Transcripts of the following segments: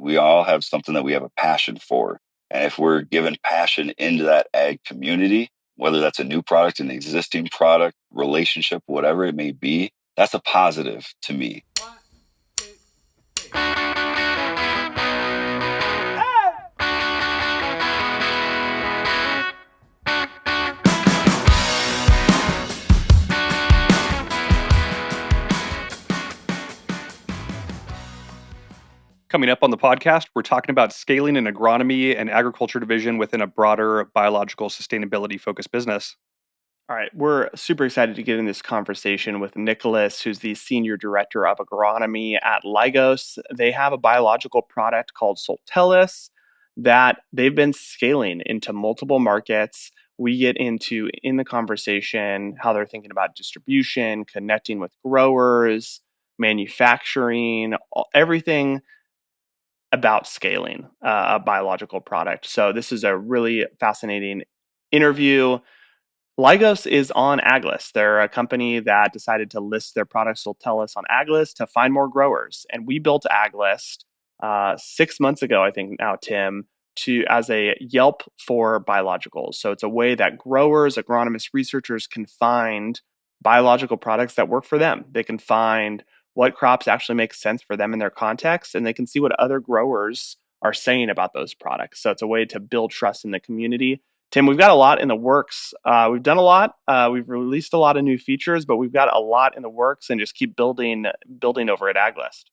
we all have something that we have a passion for. And if we're given passion into that ag community, whether that's a new product, an existing product, relationship, whatever it may be, that's a positive to me. Coming up on the podcast, we're talking about scaling an agronomy and agriculture division within a broader biological sustainability focused business. All right, we're super excited to get in this conversation with Nicholas, who's the Senior Director of Agronomy at Lygos. They have a biological product called Soltellus that they've been scaling into multiple markets. We get into in the conversation how they're thinking about distribution, connecting with growers, manufacturing, everything about scaling a biological product. So, this is a really fascinating interview. Lygos is on AgList. They're a company that decided to list their products will tell us on AgList to find more growers. And we built AgList 6 months ago, I think now, Tim, to as a Yelp for biologicals. So it's a way that growers, agronomists, researchers can find biological products that work for them. They can find what crops actually make sense for them in their context, and they can see what other growers are saying about those products. So it's a way to build trust in the community. Tim, we've got a lot in the works. We've done a lot. We've released a lot of new features, but we've got a lot in the works, and just keep building over at AgList.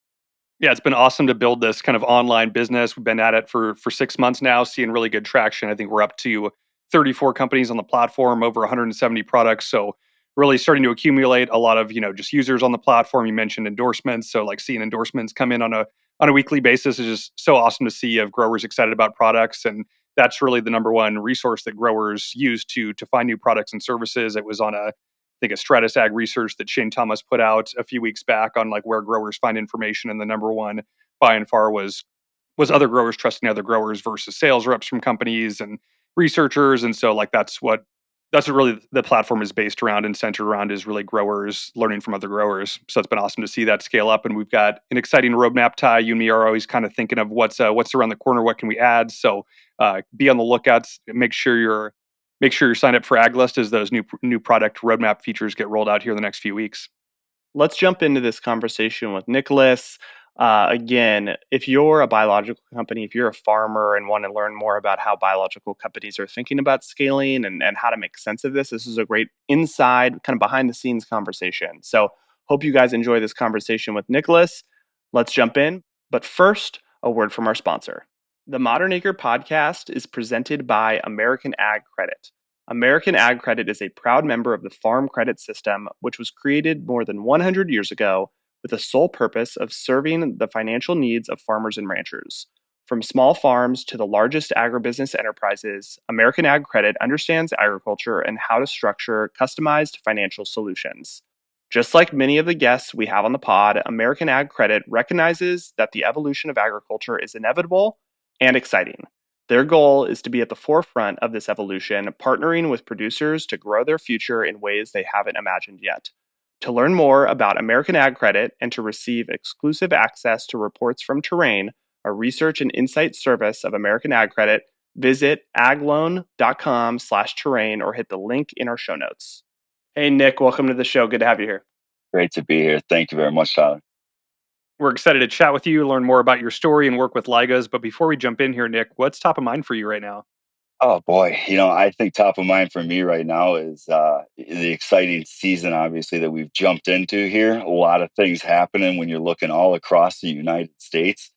Yeah, it's been awesome to build this kind of online business. We've been at it for 6 months now, seeing really good traction. I think we're up to 34 companies on the platform, over 170 products. So really starting to accumulate a lot of just users on the platform. You mentioned endorsements, so like seeing endorsements come in on a weekly basis is just so awesome to see of growers excited about products, and that's really the number one resource that growers use to find new products and services. It was on I think a Stratus Ag research that Shane Thomas put out a few weeks back on like where growers find information, and the number one by and far was other growers trusting other growers versus sales reps from companies and researchers. And so like that's what really the platform is based around and centered around, is really growers learning from other growers. So it's been awesome to see that scale up, and we've got an exciting roadmap. Ty, you and me are always kind of thinking of what's around the corner, what can we add. So be on the lookouts. Make sure you're signed up for AgList as those new product roadmap features get rolled out here in the next few weeks. Let's jump into this conversation with Nicholas. Again, if you're a biological company, if you're a farmer and want to learn more about how biological companies are thinking about scaling and how to make sense of this is a great inside, kind of behind the scenes conversation. So, hope you guys enjoy this conversation with Nicholas. Let's jump in. But first, a word from our sponsor. The Modern Acre podcast is presented by American Ag Credit. American Ag Credit is a proud member of the Farm Credit System, which was created more than 100 years ago with the sole purpose of serving the financial needs of farmers and ranchers. From small farms to the largest agribusiness enterprises, American Ag Credit understands agriculture and how to structure customized financial solutions. Just like many of the guests we have on the pod, American Ag Credit recognizes that the evolution of agriculture is inevitable and exciting. Their goal is to be at the forefront of this evolution, partnering with producers to grow their future in ways they haven't imagined yet. To learn more about American Ag Credit and to receive exclusive access to reports from Terrain, a research and insight service of American Ag Credit, visit agloan.com/terrain or hit the link in our show notes. Hey, Nick, welcome to the show. Good to have you here. Great to be here. Thank you very much, Tyler. We're excited to chat with you, learn more about your story, and work with Lygos. But before we jump in here, Nick, what's top of mind for you right now? Oh boy, I think top of mind for me right now is the exciting season, obviously, that we've jumped into here. A lot of things happening when you're looking all across the United States.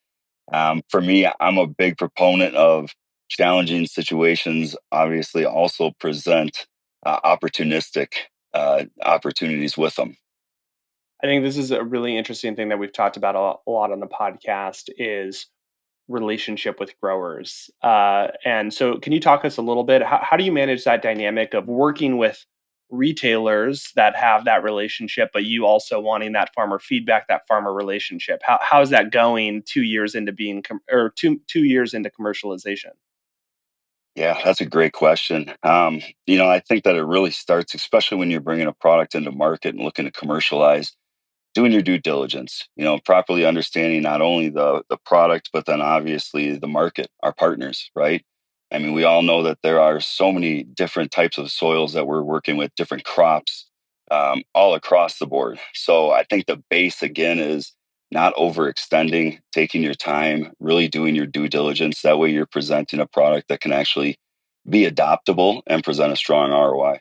For me, I'm a big proponent of challenging situations. Obviously, also present opportunistic opportunities with them. I think this is a really interesting thing that we've talked about a lot on the podcast is relationship with growers. And so, can you talk us a little bit? How do you manage that dynamic of working with retailers that have that relationship, but you also wanting that farmer feedback, that farmer relationship? How is that going 2 years into being or two years into commercialization? Yeah, that's a great question. I think that it really starts, especially when you're bringing a product into market and looking to commercialize. doing your due diligence, properly understanding not only the product, but then obviously the market, our partners, right? I mean, we all know that there are so many different types of soils that we're working with, different crops, all across the board. So I think the base again is not overextending, taking your time, really doing your due diligence. That way, you're presenting a product that can actually be adoptable and present a strong ROI.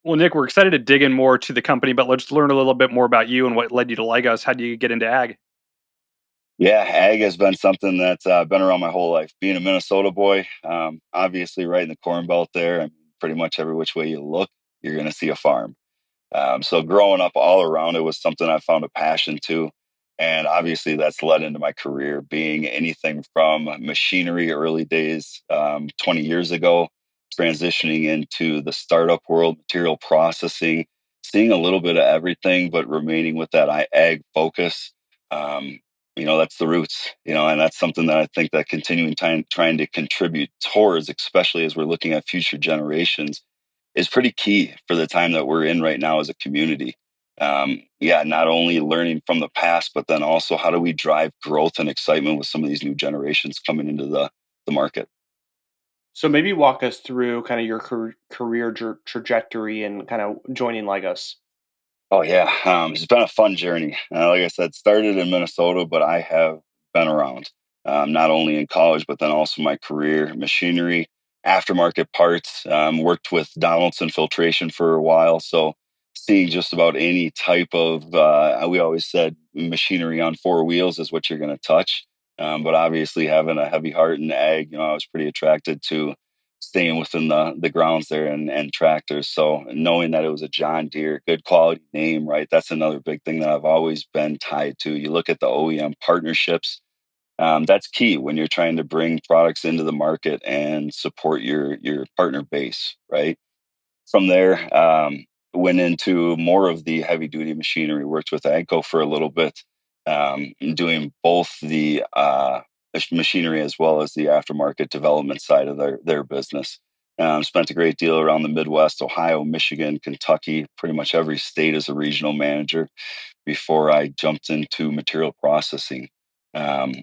Well, Nick, we're excited to dig in more to the company, but let's learn a little bit more about you and what led you to Lygos. How do you get into ag? Yeah, ag has been something that's been around my whole life. Being a Minnesota boy, obviously right in the Corn Belt there, and pretty much every which way you look, you're going to see a farm. So growing up all around it was something I found a passion to. And obviously that's led into my career being anything from machinery early days, 20 years ago, transitioning into the startup world, material processing, seeing a little bit of everything, but remaining with that ag focus. Um, that's the roots, and that's something that I think that continuing time trying to contribute towards, especially as we're looking at future generations, is pretty key for the time that we're in right now as a community. Yeah, not only learning from the past, but then also how do we drive growth and excitement with some of these new generations coming into the market? So maybe walk us through kind of your career trajectory and kind of joining Lygos. Oh yeah, it's been a fun journey. Like I said, started in Minnesota, but I have been around, not only in college, but then also my career, machinery, aftermarket parts. Worked with Donaldson Filtration for a while, so seeing just about any type of, we always said machinery on four wheels is what you're going to touch. But obviously, having a heavy heart in ag, I was pretty attracted to staying within the grounds there and tractors. So knowing that it was a John Deere, good quality name, right? That's another big thing that I've always been tied to. You look at the OEM partnerships. That's key when you're trying to bring products into the market and support your partner base, right? From there, went into more of the heavy duty machinery. Worked with AGCO for a little bit, doing both the machinery as well as the aftermarket development side of their business. Spent a great deal around the Midwest, Ohio, Michigan, Kentucky, pretty much every state as a regional manager before I jumped into material processing. Um,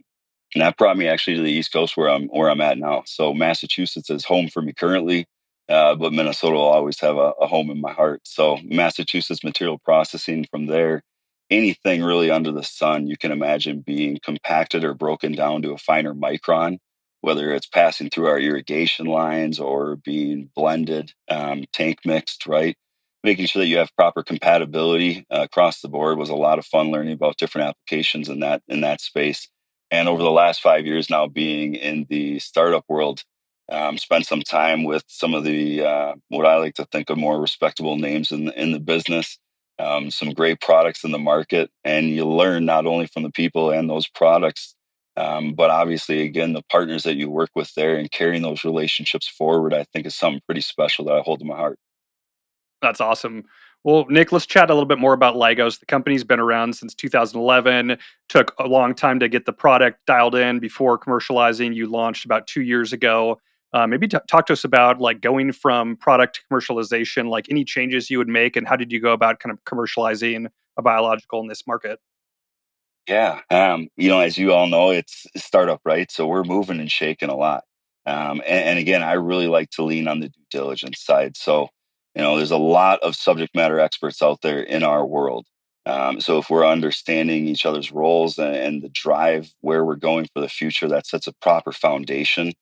and that brought me actually to the East Coast where I'm at now. So Massachusetts is home for me currently, but Minnesota will always have a home in my heart. So Massachusetts material processing from there, anything really under the sun you can imagine being compacted or broken down to a finer micron, whether it's passing through our irrigation lines or being blended, tank mixed, right? Making sure that you have proper compatibility across the board was a lot of fun learning about different applications in that space. And over the last 5 years now, being in the startup world, spent some time with some of the what I like to think of more respectable names in the business. Some great products in the market, and you learn not only from the people and those products, but obviously, again, the partners that you work with there and carrying those relationships forward. I think is something pretty special that I hold in my heart. That's awesome. Well, Nick, let's chat a little bit more about Lygos. The company's been around since 2011. Took a long time to get the product dialed in before commercializing. You launched about 2 years ago. Maybe talk to us about like going from product to commercialization, like any changes you would make, and how did you go about kind of commercializing a biological in this market? Yeah, as you all know, it's a startup, right? So we're moving and shaking a lot. And again, I really like to lean on the due diligence side. So, there's a lot of subject matter experts out there in our world. So if we're understanding each other's roles and the drive where we're going for the future, that sets a proper foundation,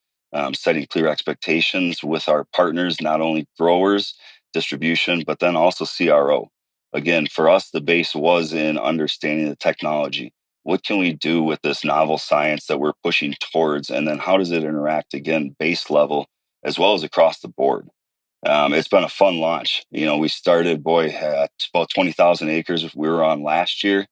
setting clear expectations with our partners, not only growers, distribution, but then also CRO. Again, for us, the base was in understanding the technology. What can we do with this novel science that we're pushing towards? And then how does it interact again, base level as well as across the board? It's been a fun launch. We started, boy, at about 20,000 acres we were on last year.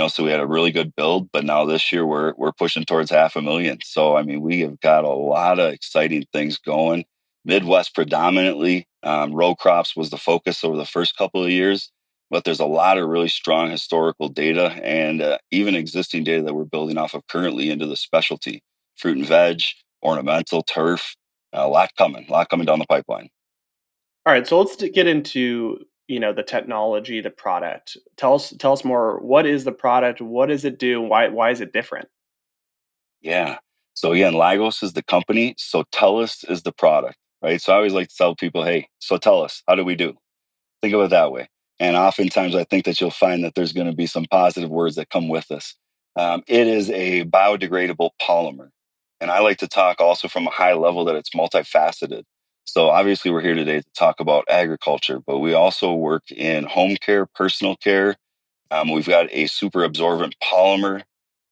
So we had a really good build, but now this year we're pushing towards 500,000. So I mean, we have got a lot of exciting things going. Midwest predominantly, row crops was the focus over the first couple of years, but there's a lot of really strong historical data and even existing data that we're building off of currently into the specialty fruit and veg, ornamental, turf. A lot coming down the pipeline. All right, so let's get into the technology, the product. Tell us more. What is the product? What does it do? Why is it different? Yeah. So again, Lagos is the company, Sotellus is the product, right? So I always like to tell people, hey, Sotellus, how do we do? Think of it that way. And oftentimes, I think that you'll find that there's going to be some positive words that come with this. It is a biodegradable polymer. And I like to talk also from a high level that it's multifaceted. So, obviously, we're here today to talk about agriculture, but we also work in home care, personal care. We've got a super absorbent polymer,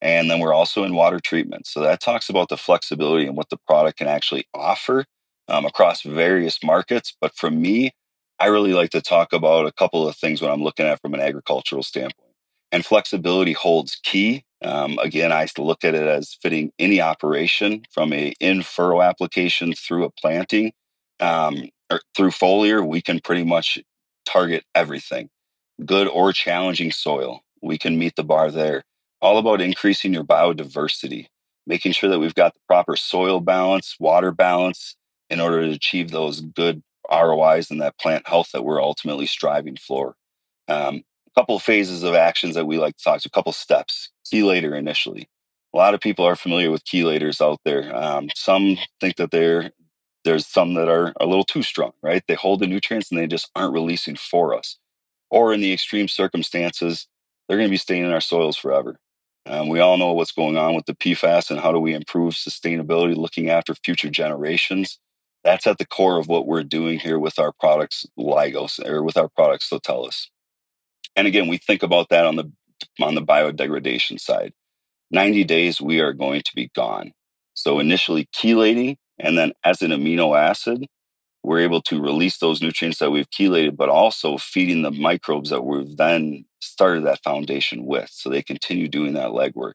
and then we're also in water treatment. So that talks about the flexibility and what the product can actually offer across various markets. But for me, I really like to talk about a couple of things when I'm looking at from an agricultural standpoint. And flexibility holds key. Again, I look at it as fitting any operation from a in furrow application through a planting or through foliar. We can pretty much target everything, good or challenging soil. We can meet the bar there. All about increasing your biodiversity, making sure that we've got the proper soil balance, water balance in order to achieve those good ROIs and that plant health that we're ultimately striving for. A couple of phases of actions that we like to talk to, a couple steps. Chelator initially. A lot of people are familiar with chelators out there. Some think that there's some that are a little too strong, right? They hold the nutrients and they just aren't releasing for us, or in the extreme circumstances, they're going to be staying in our soils forever. We all know what's going on with the PFAS and how do we improve sustainability, looking after future generations. That's at the core of what we're doing here with our products, Lygos, or with our products, Sotellus. And again, we think about that on the biodegradation side. 90 days, we are going to be gone. So initially chelating, and then as an amino acid, we're able to release those nutrients that we've chelated, but also feeding the microbes that we've then started that foundation with. So they continue doing that legwork.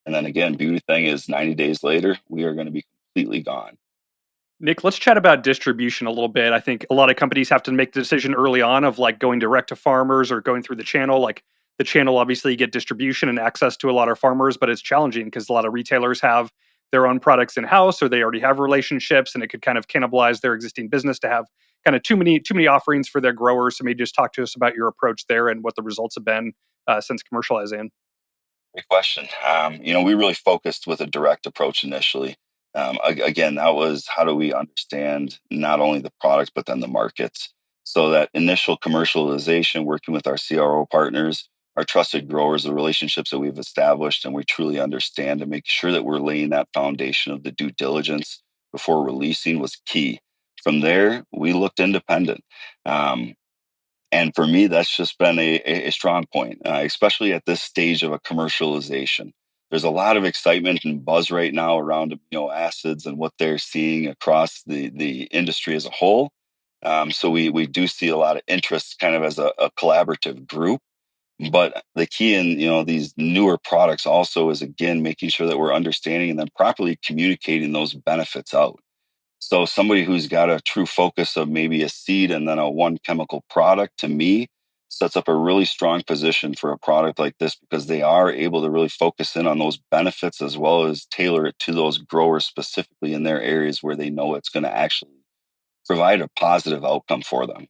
And then again, beauty thing is 90 days later, we are going to be completely gone. Nick, let's chat about distribution a little bit. I think a lot of companies have to make the decision early on of like going direct to farmers or going through the channel. Like the channel, obviously, you get distribution and access to a lot of farmers, but it's challenging because a lot of retailers have their own products in house or they already have relationships, and it could kind of cannibalize their existing business to have kind of too many offerings for their growers. So maybe just talk to us about your approach there and what the results have been since commercializing. Great question. We really focused with a direct approach initially. Again, that was how do we understand not only the product, but then the markets. So that initial commercialization, working with our CRO partners, our trusted growers, the relationships that we've established, and we truly understand and make sure that we're laying that foundation of the due diligence before releasing was key. From there, we looked independent. Um, and for me, that's just been a strong point, especially at this stage of a commercialization. There's a lot of excitement and buzz right now around amino acids and what they're seeing across the industry as a whole. So we do see a lot of interest kind of as a collaborative group. But the key in these newer products also is again making sure that we're understanding and then properly communicating those benefits out. So somebody who's got a true focus of maybe a seed and then a one chemical product, to me sets up a really strong position for a product like this because they are able to really focus in on those benefits as well as tailor it to those growers specifically in their areas where they know it's going to actually provide a positive outcome for them.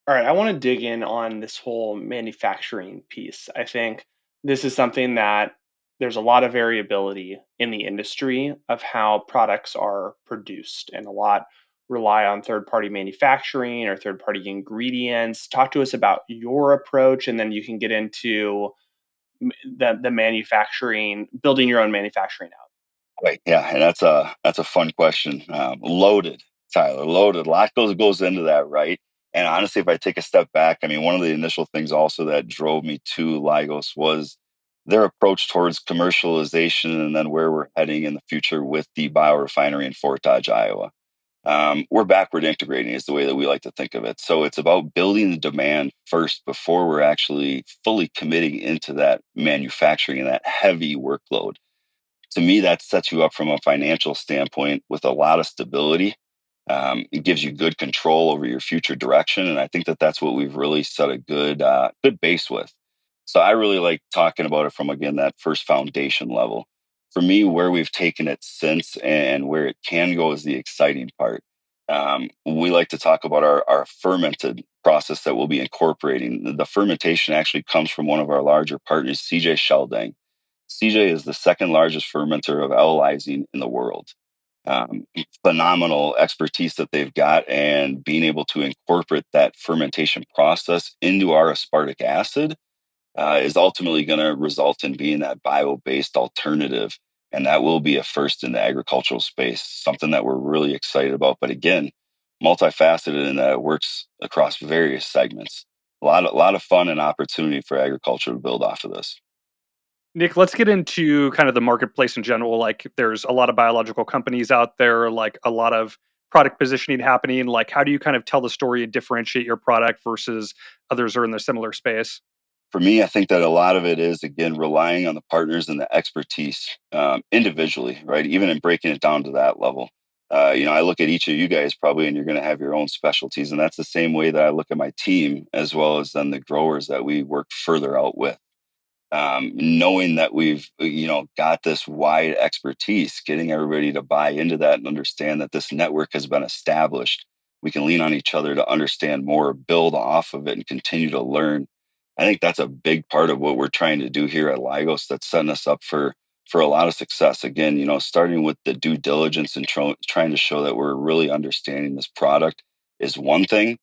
All right, I want to dig in on this whole manufacturing piece. I think this is something that there's a lot of variability in the industry of how products are produced, and a lot rely on third party manufacturing or third party ingredients. Talk to us about your approach, and then you can get into the manufacturing, building your own manufacturing out. Right. Yeah, and that's a fun question. Loaded, Tyler, loaded. A lot goes into that, right? And honestly, if I take a step back, I mean, one of the initial things also that drove me to Lygos was their approach towards commercialization, and then where we're heading in the future with the biorefinery in Fort Dodge, Iowa. We're backward integrating is the way that we like to think of it. So it's about building the demand first before we're actually fully committing into that manufacturing and that heavy workload. To me, that sets you up from a financial standpoint with a lot of stability. It gives you good control over your future direction, and I think that that's what we've really set a good base with. So I really like talking about it from again that first foundation level. For me, where we've taken it since and where it can go is the exciting part. We like to talk about our fermented process that we'll be incorporating. The fermentation actually comes from one of our larger partners, CJ Sheldang. CJ is the second largest fermenter of L-lysine in the world. Phenomenal expertise that they've got, and being able to incorporate that fermentation process into our aspartic acid is ultimately going to result in being that bio-based alternative. And that will be a first in the agricultural space, something that we're really excited about. But again, multifaceted in that it works across various segments. A lot of fun and opportunity for agriculture to build off of this. Nick, let's get into kind of the marketplace in general. Like, there's a lot of biological companies out there, like a lot of product positioning happening. Like, how do you kind of tell the story and differentiate your product versus others are in the similar space? For me, I think that a lot of it is, again, relying on the partners and the expertise individually, right? Even in breaking it down to that level. I look at each of you guys probably, and you're going to have your own specialties. And that's the same way that I look at my team, as well as then the growers that we work further out with. Knowing that we've got this wide expertise, getting everybody to buy into that and understand that this network has been established. We can lean on each other to understand more, build off of it, and continue to learn. I think that's a big part of what we're trying to do here at Lygos, that's setting us up for a lot of success. Again, starting with the due diligence and trying to show that we're really understanding this product is one thing.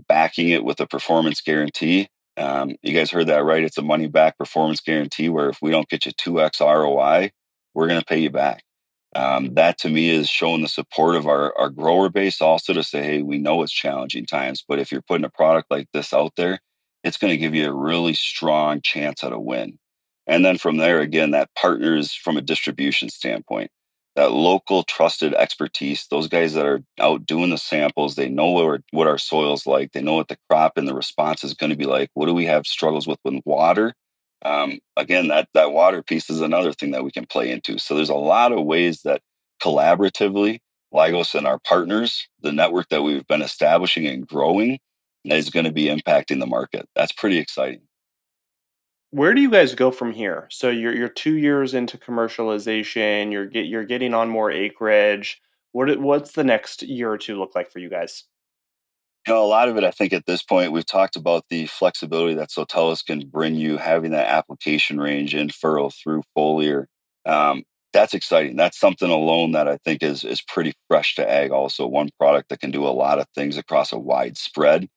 Backing it with a performance guarantee, you guys heard that right. It's a money back performance guarantee where if we don't get you 2x ROI, we're going to pay you back. That to me is showing the support of our grower base also to say, hey, we know it's challenging times, but if you're putting a product like this out there, it's going to give you a really strong chance at a win. And then from there, again, that partners from a distribution standpoint, that local trusted expertise, those guys that are out doing the samples, they know what our soil's like, they know what the crop and the response is going to be like. What do we have struggles with water? Again, that water piece is another thing that we can play into. So there's a lot of ways that collaboratively, Lygos and our partners, the network that we've been establishing and growing, is going to be impacting the market. That's pretty exciting. Where do you guys go from here? So you're 2 years into commercialization. You're getting on more acreage. What's the next year or two look like for you guys? A lot of it, I think at this point, we've talked about the flexibility that Sotellus can bring you, having that application range in furrow through foliar. Um, that's exciting. That's something alone that I think is pretty fresh to ag. Also, one product that can do a lot of things across a wide spread.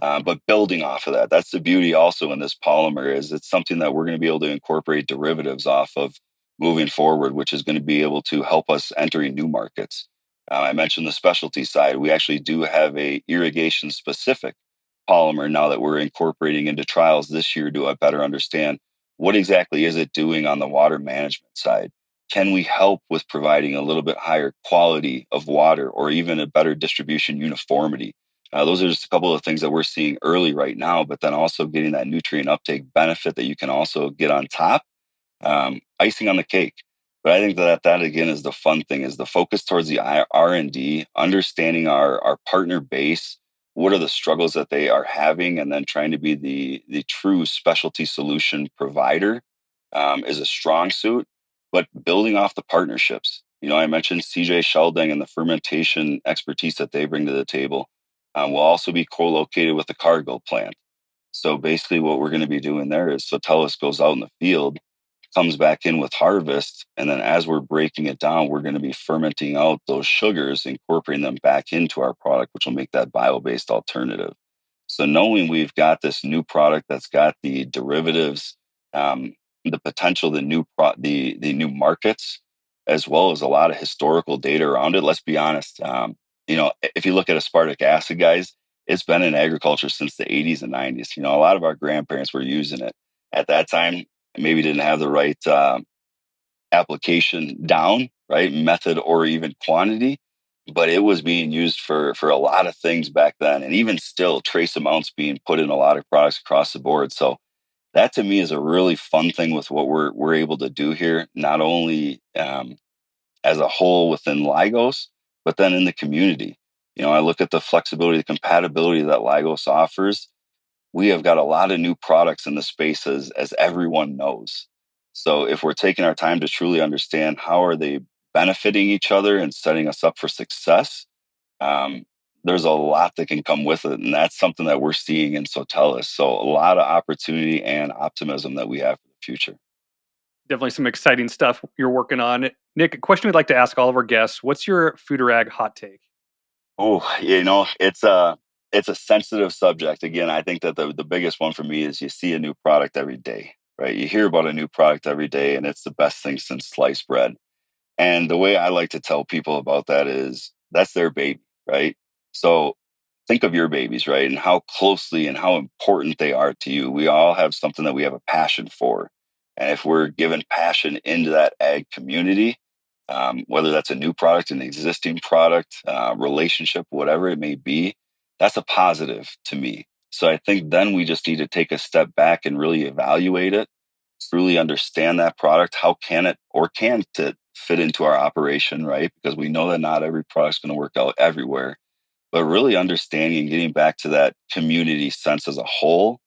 But building off of that, that's the beauty also in this polymer is it's something that we're going to be able to incorporate derivatives off of moving forward, which is going to be able to help us entering new markets. I mentioned the specialty side. We actually do have a irrigation specific polymer now that we're incorporating into trials this year to better understand what exactly is it doing on the water management side. Can we help with providing a little bit higher quality of water or even a better distribution uniformity? Those are just a couple of things that we're seeing early right now, but then also getting that nutrient uptake benefit that you can also get on top, icing on the cake. But I think that again is the fun thing, is the focus towards the R&D, understanding our partner base, what are the struggles that they are having, and then trying to be the true specialty solution provider is a strong suit. But building off the partnerships, I mentioned CJ Shelding and the fermentation expertise that they bring to the table. We'll also be co-located with the Cargill plant. So basically, what we're going to be doing there is Sotellus goes out in the field, comes back in with harvest, and then as we're breaking it down, we're going to be fermenting out those sugars, incorporating them back into our product, which will make that bio-based alternative. So knowing we've got this new product that's got the derivatives, the potential, the new markets, as well as a lot of historical data around it. Let's be honest. If you look at aspartic acid, guys, it's been in agriculture since the 80s and 90s. A lot of our grandparents were using it at that time. Maybe didn't have the right application down, right, method or even quantity, but it was being used for a lot of things back then, and even still, trace amounts being put in a lot of products across the board. So that to me is a really fun thing with what we're able to do here, not only as a whole within Lygos, but then in the community. I look at the flexibility, the compatibility that Lygos offers. We have got a lot of new products in the space as everyone knows. So if we're taking our time to truly understand how are they benefiting each other and setting us up for success, there's a lot that can come with it. And that's something that we're seeing in Sotellus. So a lot of opportunity and optimism that we have for the future. Definitely some exciting stuff you're working on. Nick, a question we'd like to ask all of our guests: what's your food or ag hot take? Oh, it's a sensitive subject. Again, I think that the biggest one for me is you see a new product every day, right? You hear about a new product every day, and it's the best thing since sliced bread. And the way I like to tell people about that is that's their baby, right? So think of your babies, right? And how closely and how important they are to you. We all have something that we have a passion for. And if we're given passion into that ag community, whether that's a new product, an existing product, relationship, whatever it may be, that's a positive to me. So I think then we just need to take a step back and really evaluate it, truly understand that product. How can it or can't it fit into our operation, right? Because we know that not every product's going to work out everywhere, but really understanding and getting back to that community sense as a whole,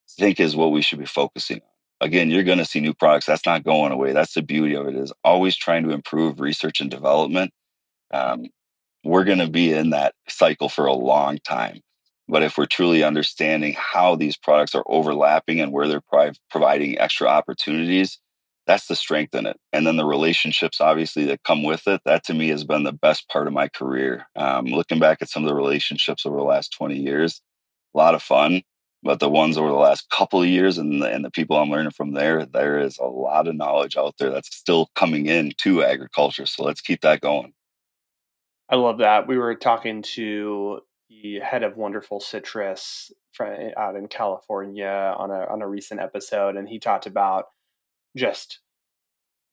I think is what we should be focusing on. Again, you're going to see new products. That's not going away. That's the beauty of it, is always trying to improve research and development. Um, we're going to be in that cycle for a long time. But if we're truly understanding how these products are overlapping and where they're providing extra opportunities, that's the strength in it. And then the relationships, obviously, that come with it. That to me has been the best part of my career. Looking back at some of the relationships over the last 20 years, a lot of fun. But the ones over the last couple of years and the people I'm learning from there is a lot of knowledge out there that's still coming in to agriculture. So let's keep that going. I love that. We were talking to the head of Wonderful Citrus out in California on a recent episode, and he talked about just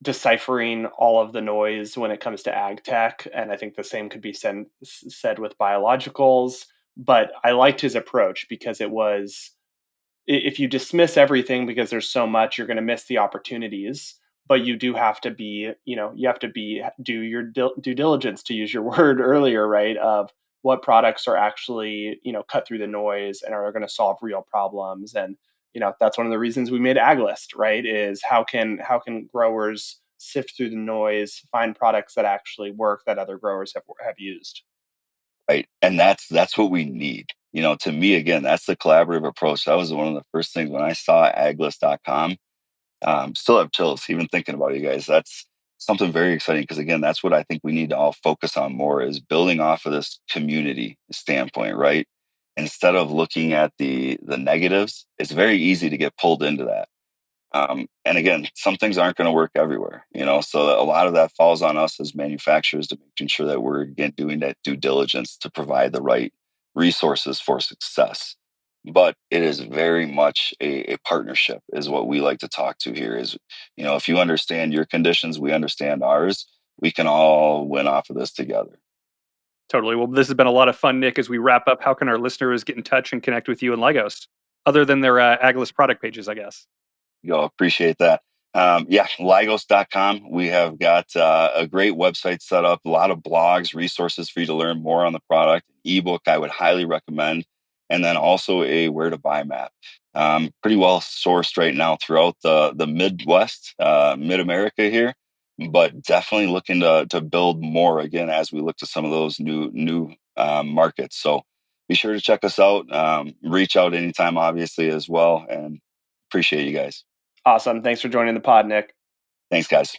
deciphering all of the noise when it comes to ag tech. And I think the same could be said with biologicals. But I liked his approach because it was, if you dismiss everything because there's so much, you're going to miss the opportunities. But you do have to be, you have to do your due diligence, to use your word earlier, right? Of what products are actually, cut through the noise and are going to solve real problems. And that's one of the reasons we made AgList, right? Is how can growers sift through the noise, find products that actually work that other growers have used. Right. And that's what we need. To me, again, that's the collaborative approach. That was one of the first things when I saw aglist.com. Still have chills even thinking about it, you guys. That's something very exciting because again, that's what I think we need to all focus on more, is building off of this community standpoint, right? Instead of looking at the negatives, it's very easy to get pulled into that. And again, some things aren't going to work everywhere, so a lot of that falls on us as manufacturers to making sure that we're, again, doing that due diligence to provide the right resources for success. But it is very much a partnership, is what we like to talk to here. Is, if you understand your conditions, we understand ours. We can all win off of this together. Totally. Well, this has been a lot of fun, Nick. As we wrap up, how can our listeners get in touch and connect with you and Legos, other than their Agilist product pages, I guess? Appreciate that. Yeah, Lygos.com. We have got a great website set up, a lot of blogs, resources for you to learn more on the product. Ebook I would highly recommend. And then also a where to buy map. Pretty well sourced right now throughout the Midwest, Mid America here, but definitely looking to build more again as we look to some of those new markets. So be sure to check us out. Reach out anytime, obviously, as well. And appreciate you guys. Awesome. Thanks for joining the pod, Nick. Thanks, guys.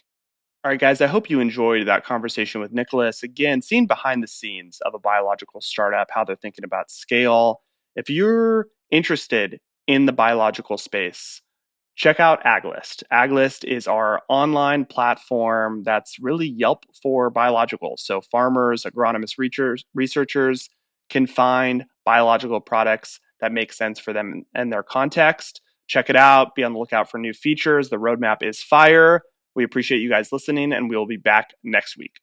All right, guys, I hope you enjoyed that conversation with Nicholas. Again, seeing behind the scenes of a biological startup, how they're thinking about scale. If you're interested in the biological space, check out AgList. AgList is our online platform that's really Yelp for biologicals. So farmers, agronomist researchers can find biological products that make sense for them and their context. Check it out. Be on the lookout for new features. The roadmap is fire. We appreciate you guys listening, and we'll be back next week.